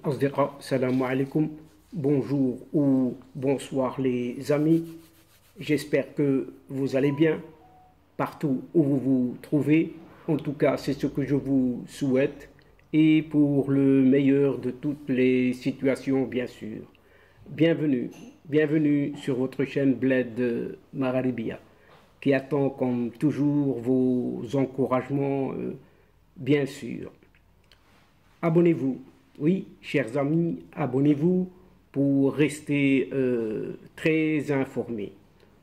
الأصدقاء السلام عليكم. Bonjour ou bonsoir les amis. J'espère que vous allez bien partout où vous vous trouvez. En tout cas, c'est ce que je vous souhaite et pour le meilleur de toutes les situations, bien sûr. Bienvenue sur votre chaîne Bled Mararibia qui attend comme toujours vos encouragements, bien sûr. Abonnez-vous, oui, chers amis, abonnez-vous pour rester très informés.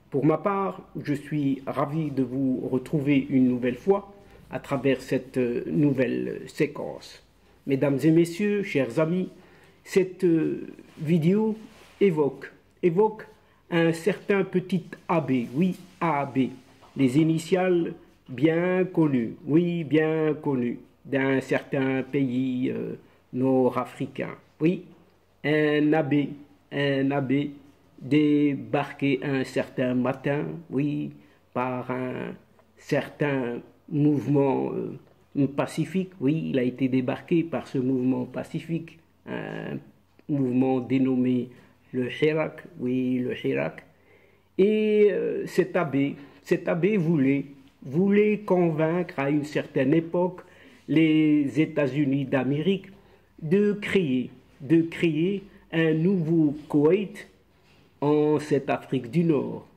Pour ma part, je suis ravi de vous retrouver une nouvelle fois à travers cette nouvelle séquence. Mesdames et messieurs, chers amis, cette vidéo évoque un certain petit AB, oui, AB, les initiales bien connues, oui, bien connues, d'un certain pays nord-africain. Oui, un abbé débarqué un certain matin, oui, par un certain mouvement pacifique. Oui, il a été débarqué par ce mouvement pacifique, un mouvement dénommé le Hirak, oui, le Hirak. Et cet abbé voulait convaincre à une certaine époque les États-Unis d'Amérique de créer un nouveau Koweït en cette Afrique du Nord.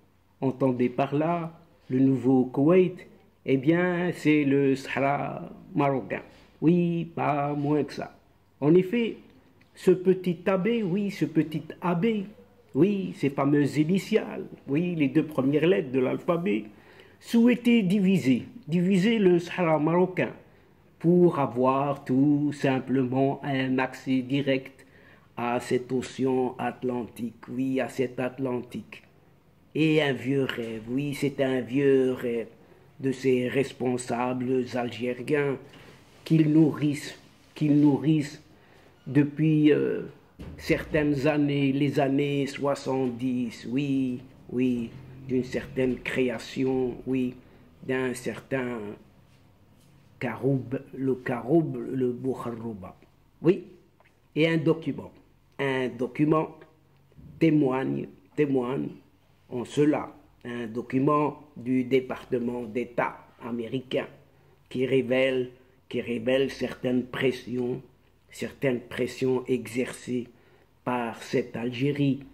Entendez par là, le nouveau Koweït, eh bien, c'est le Sahara marocain. Oui, pas moins que ça. En effet, ce petit abbé, oui, ces fameuses initiales, oui, les deux premières lettres de l'alphabet, souhaitait diviser le Sahara marocain pour avoir tout simplement un accès direct à cet océan Atlantique, oui, à cet Atlantique. Et un vieux rêve, oui, c'est un vieux rêve de ces responsables algériens qu'ils nourrissent depuis certaines années, les années 70, oui, d'une certaine création, oui, d'un certain le Bouharouba. Oui, et un document témoigne en cela, un document du département d'État américain qui révèle certaines pressions exercées par cette Algérie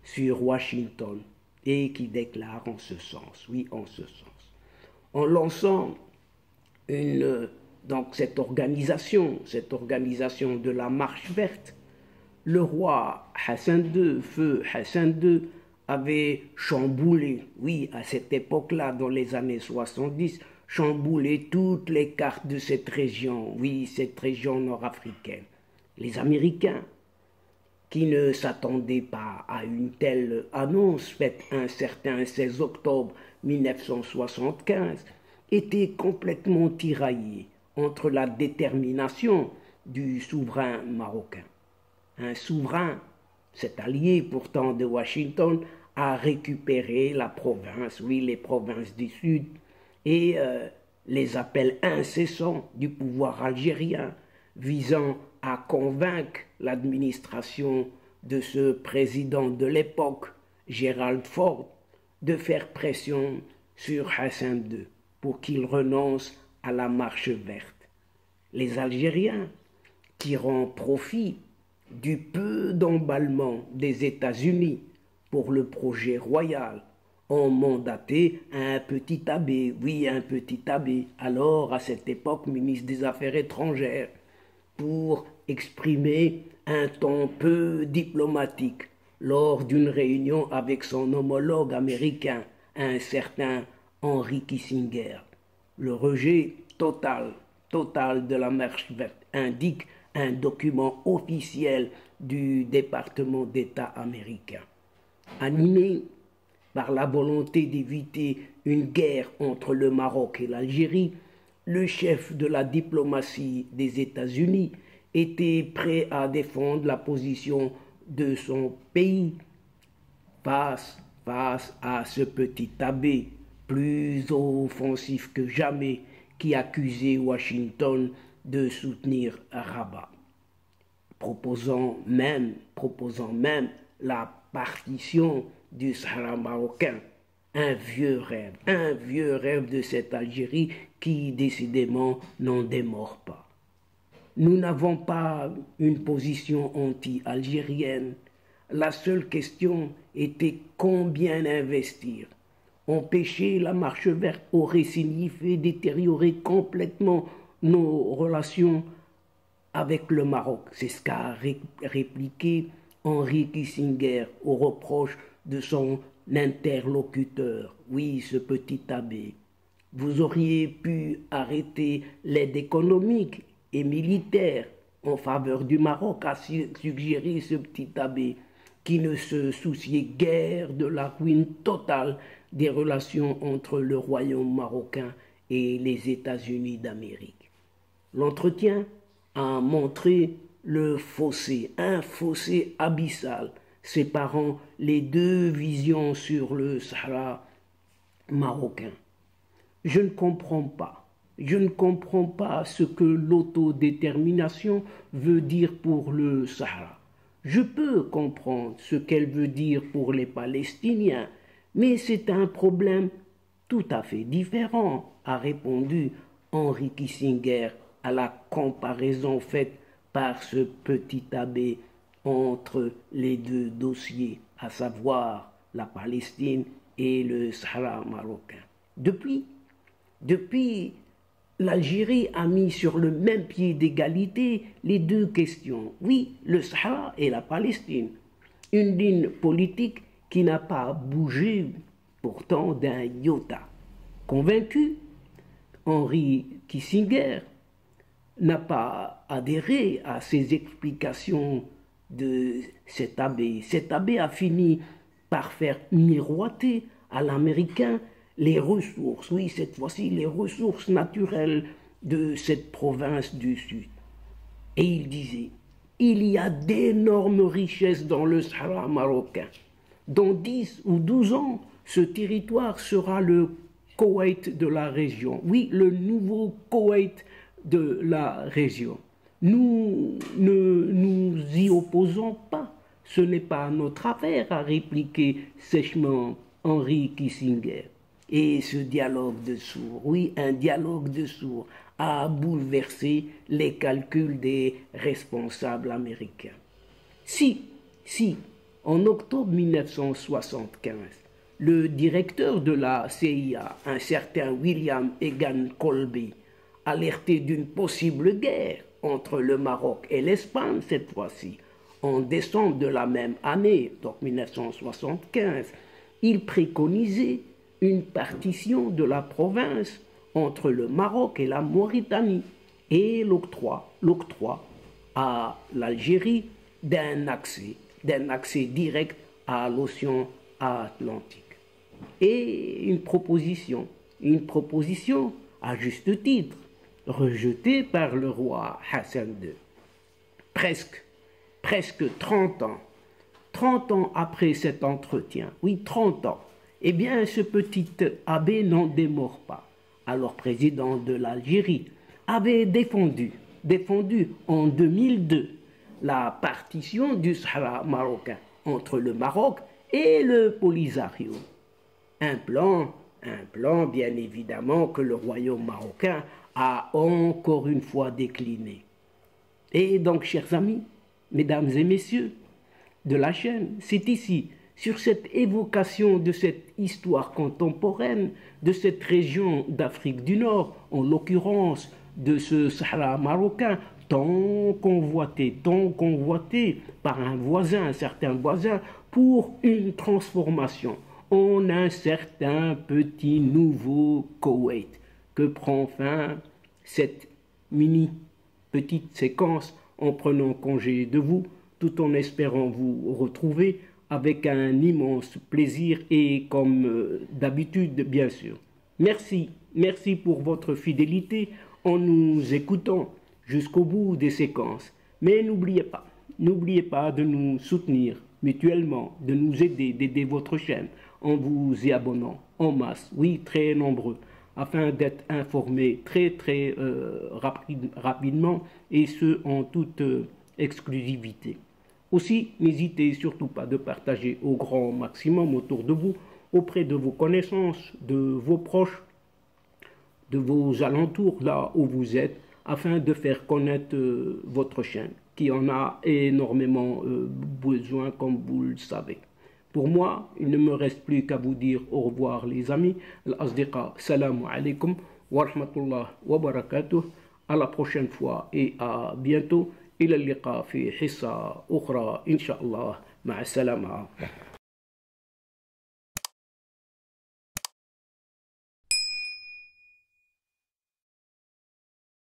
sur Washington et qui déclare en ce sens, oui, en ce sens. En lançant donc cette organisation de la Marche verte, le roi Hassan II, feu Hassan II, avait chamboulé, oui, à cette époque-là, dans les années 70, chamboulé toutes les cartes de cette région, oui, cette région nord-africaine. Les Américains, qui ne s'attendaient pas à une telle annonce faite un certain 16 octobre 1975, étaient complètement tiraillés entre la détermination du souverain marocain. Un souverain, cet allié pourtant de Washington, a récupéré la province, oui, les provinces du Sud, et les appels incessants du pouvoir algérien visant à convaincre l'administration de ce président de l'époque, Gerald Ford, de faire pression sur Hassan II pour qu'il renonce à la marche verte. Les Algériens, tirant profit du peu d'emballement des États-Unis pour le projet royal, ont mandaté un petit abbé, oui, un petit abbé, alors à cette époque ministre des Affaires étrangères, pour exprimer un ton peu diplomatique lors d'une réunion avec son homologue américain, un certain Henry Kissinger. Le rejet total de la marche verte indique un document officiel du département d'État américain. Animé par la volonté d'éviter une guerre entre le Maroc et l'Algérie, le chef de la diplomatie des États-Unis était prêt à défendre la position de son pays face à ce petit abbé plus offensif que jamais qui accusait Washington de soutenir Rabat. proposant même la partition du Sahara marocain. Un vieux rêve de cette Algérie qui décidément n'en démord pas. Nous n'avons pas une position anti-algérienne. La seule question était combien investir. Empêcher la marche verte aurait signifié détériorer complètement nos relations avec le Maroc. C'est ce qu'a répliqué Henry Kissinger au reproche de son interlocuteur. Oui, ce petit abbé. Vous auriez pu arrêter l'aide économique et militaire en faveur du Maroc, a suggéré ce petit abbé qui ne se souciait guère de la ruine totale des relations entre le royaume marocain et les États-Unis d'Amérique. L'entretien a montré le fossé, un fossé abyssal séparant les deux visions sur le Sahara marocain. Je ne comprends pas ce que l'autodétermination veut dire pour le Sahara. Je peux comprendre ce qu'elle veut dire pour les Palestiniens, mais c'est un problème tout à fait différent, a répondu Henry Kissinger à la comparaison faite par ce petit abbé entre les deux dossiers, à savoir la Palestine et le Sahara marocain. Depuis, l'Algérie a mis sur le même pied d'égalité les deux questions, oui, le Sahara et la Palestine. Une ligne politique qui n'a pas bougé pourtant d'un iota. Convaincu, Henry Kissinger n'a pas adhéré à ces explications de cet abbé. Cet abbé a fini par faire miroiter à l'Américain les ressources, oui, cette fois-ci, les ressources naturelles de cette province du Sud. Et il disait, il y a d'énormes richesses dans le Sahara marocain. Dans 10 ou 12 ans, ce territoire sera le Koweït de la région. Oui, le nouveau Koweït de la région. Nous ne nous y opposons pas. Ce n'est pas notre affaire, a répliqué sèchement Henry Kissinger. Et ce dialogue de sourds, oui, un dialogue de sourds, a bouleversé les calculs des responsables américains. Si, en octobre 1975, le directeur de la CIA, un certain William Egan Colby, alerté d'une possible guerre entre le Maroc et l'Espagne cette fois-ci, en décembre de la même année, donc 1975, il préconisait une partition de la province entre le Maroc et la Mauritanie et l'octroi à l'Algérie d'un accès direct à l'océan Atlantique. Et une proposition à juste titre, rejetée par le roi Hassan II. Presque 30 ans après cet entretien, oui 30 ans, eh bien ce petit abbé n'en démord pas. Alors président de l'Algérie, avait défendu en 2002 la partition du Sahara marocain entre le Maroc et le Polisario. Un plan bien évidemment que le royaume marocain a encore une fois décliné. Et donc, chers amis, mesdames et messieurs de la chaîne, c'est ici, sur cette évocation de cette histoire contemporaine, de cette région d'Afrique du Nord, en l'occurrence de ce Sahara marocain, tant convoité par un certain voisin, pour une transformation en un certain petit nouveau Koweït, que prend fin cette petite séquence en prenant congé de vous, tout en espérant vous retrouver avec un immense plaisir et comme d'habitude, bien sûr. Merci pour votre fidélité en nous écoutant jusqu'au bout des séquences. Mais n'oubliez pas de nous soutenir mutuellement, de nous aider, d'aider votre chaîne en vous y abonnant en masse, oui, très nombreux, afin d'être informés très rapidement et ce en toute exclusivité. Aussi, n'hésitez surtout pas de partager au grand maximum autour de vous, auprès de vos connaissances, de vos proches, de vos alentours, là où vous êtes, afin de faire connaître votre chaîne, qui en a énormément besoin, comme vous le savez. Pour moi, il ne me reste plus qu'à vous dire au revoir les amis. Al-Asdiqa, salam alaikum wa rahmatullah wa barakatuh. À la prochaine fois et à bientôt. إلى اللقاء في حصة أخرى إن شاء الله مع السلامة.